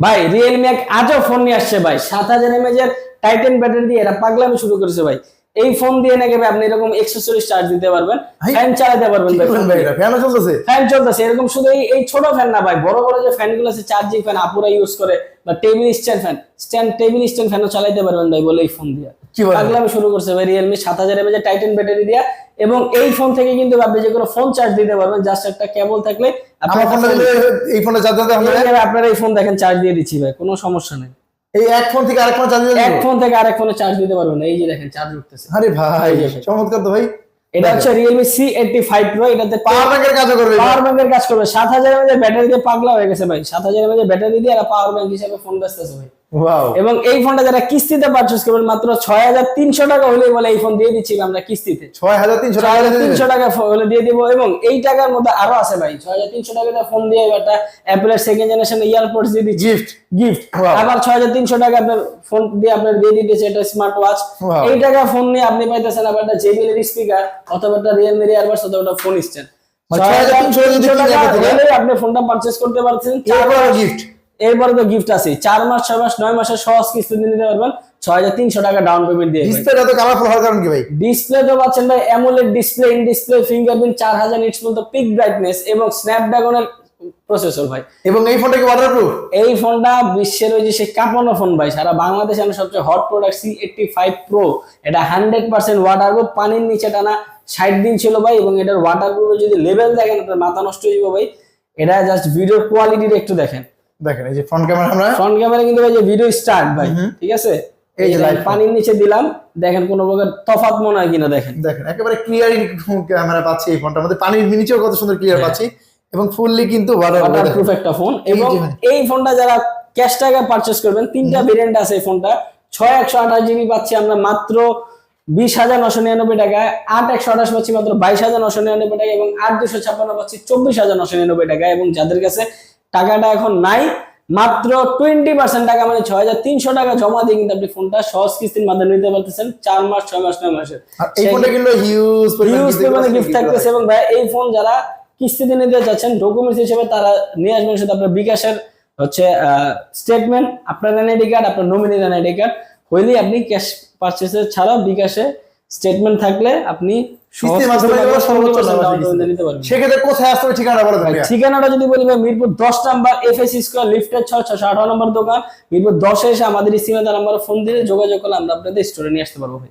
ভাই রিয়েলমি আজও ফোন নিয়ে আসছে ভাই 7000 mAh এর টাইটান ব্যাটারি দিয়ে এরা পাগলামি শুরু করেছে ভাই। এই ফোন দিয়ে নাকি ভাই আপনি এরকম 140 চার্জ দিতে পারবেন, ফ্যান চালাতে পারবেন ভাই। ফ্যানও চলতেছে, ফ্যান চলতেছে এরকম। শুধু এই ছোট ফ্যান না ভাই, বড় বড় যে ফ্যান গুলো আছে চার্জিং ফ্যান আপুরা ইউজ করে, বা table stand fan, table stand ফ্যানও চালাতে পারবেন ভাই বলে এই ফোন দিয়ে পাগলামি শুরু করছে ভাই রিয়েলমি 7000 mAh টাইটান ব্যাটারি দিয়া। এবং এই ফোন থেকে কিন্তু আপনি যে কোনো ফোন চার্জ দিতে পারবেন, জাস্ট একটা কেবল থাকলে আমার ফোনটা দিলে এই ফোনটা চার্জ দিতে হবে। আপনারা এই ফোন দেখেন চার্জ দিয়ে দিচ্ছি ভাই, কোনো সমস্যা নেই। এই এক ফোন থেকে আরেক ফোন চার্জ দিতে, এক ফোন থেকে আরেক ফোনে চার্জ দিতে পারবেন, এই যে দেখেন চার্জ উঠতেছে। আরে ভাই চমৎকার তো ভাই। এটা হচ্ছে Realme C85 Pro, এটাতে পাওয়ার ব্যাংকের কাজ করবে, পাওয়ার ব্যাংকের কাজ করবে। 7000 mAh ব্যাটারি দিয়ে পাগলা হয়ে গেছে ভাই, 7000 mAh ব্যাটারি দিয়ে আর পাওয়ার ব্যাংক হিসেবে ফোন বেচতেছে ভাই। ওয়াও। এবং এই ফোনটা যারা কিস্তিতে পারচেজ করবেন মাত্র 6300 টাকা হলেই বলে এই ফোন দিয়ে দিচ্ছি আমরা কিস্তিতে। 6300 টাকা হলে দিয়ে দিব। এবং এই টাকার মধ্যে আরো আছে ভাই, 6300 টাকাতে ফোন দিয়ে একটা অ্যাপলের সেকেন্ড জেনারেশন ইয়ারপডস দিয়ে দিচ্ছি গিফট। আবার 6300 টাকা আপনার ফোন দিয়ে আপনার দিয়ে দিতেছে এটা স্মার্ট ওয়াচ। এই টাকা ফোন নিয়ে আপনি পাইতেছেন আবার একটা JBL এর স্পিকার, অথবা একটা Realme এর ইয়ারবাডস, অথবা একটা ফোন স্ট্যান্ড। 6300 টাকা হলে আপনি ফোনটা পারচেজ করতে পারছেন। গিফট, এরপরে তো গিফট আছে 4 মাস 6 মাস 9 মাসের সহজ কিস্তি নিতে পারবেন 6300 টাকা ডাউন পেমেন্ট দিয়ে। ডিসপ্লেটা তো কালারফুল হওয়ার কারণ কি ভাই? ডিসপ্লে তো পাচ্ছেন ভাই AMOLED display, in display fingerprint, 4000 nits পর্যন্ত পিক ব্রাইটনেস এবং স্ন্যাপড্রাগনের প্রসেসর ভাই। এবং এই ফোনটা কি ওয়াটারপ্রুফ? এই ফোনটা বিশ্বের ওই যে সেই কাঁপানো ফোন ভাই, সারা বাংলাদেশে আমরা সবচেয়ে হট প্রোডাক্ট C85 Pro। এটা 100% ওয়াটারপ্রুফ, পানির নিচে টানা 60 দিন ছিল ভাই। এবং এটার ওয়াটারপ্রুফ যদি লেভেল দেখেন আপনার মাথা নষ্ট হয়ে যাবে ভাই। এটা জাস্ট ভিডিওর কোয়ালিটিটা একটু দেখেন। দেখেন এই যে ফ্রন্ট ক্যামেরা, আমরা ফ্রন্ট ক্যামেরা কিন্তু ভাই যে ভিডিও স্টার্ট ভাই, ঠিক আছে? এই যে পানির নিচে দিলাম, দেখেন কোনো প্রকার তফাৎ মনে হয় কিনা দেখেন। দেখেন একেবারে ক্লিয়ার ক্যামেরা পাচ্ছি এই ফোনটার মধ্যে, পানির নিচেও কত সুন্দর ক্লিয়ার পাচ্ছি। এবং ফুললি কিন্তু ওয়াটারপ্রুফ একটা ফোন। এবং এই ফোনটা যারা ক্যাশ টাকা পারচেজ করবেন, তিনটা ভেরিয়েন্ট আছে এই ফোনটা। 6128GB পাচ্ছি আমরা মাত্র 20999 টাকায়, 8128 পাচ্ছি মাত্র 22999 টাকা, এবং 8256 পাচ্ছি 24999 টাকায়। এবং যাদের কাছে টাকাটা এখন নাই, মাত্র 20% টাকা মানে 6300 টাকা জমা দিয়ে কিন্তু আপনি ফোনটা সহজ কিস্তির মাধ্যমে নিতে পারতেছেন 4 মাস 6 মাস 9 মাসের। এই ফোনটা কিন্তু হিউজ পরিমাণে গিফট থাকতেছে। এবং ভাই এই ফোন যারা কিস্তিতে নিতে যাচ্ছেন, ডকুমেন্টস হিসেবে তারা নিয়ে আসবেন শুধু আপনার বিকাশের হচ্ছে স্টেটমেন্ট, আপনার এনআইডি কার্ড, আপনার নমিনির এনআইডি কার্ড হইলেই আপনি ক্যাশ পারচেজের ছাড়া বিকাশে স্টেটমেন্ট থাকলে আপনি সেক্ষেত্রে কোথায় আসতে হবে ঠিকানা বলে দেন। ঠিকানাটা যদি বলি ভাই, মিরপুর 10 নাম্বার FS স্কয়ার লিফটের 618 নম্বর দোকান, মিরপুর 10 এসে আমাদের স্ক্রিনে নাম্বার ফোন দিয়ে যোগাযোগ করলে আমরা আপনাদের স্টোরে নিয়ে আসতে পারবো ভাই।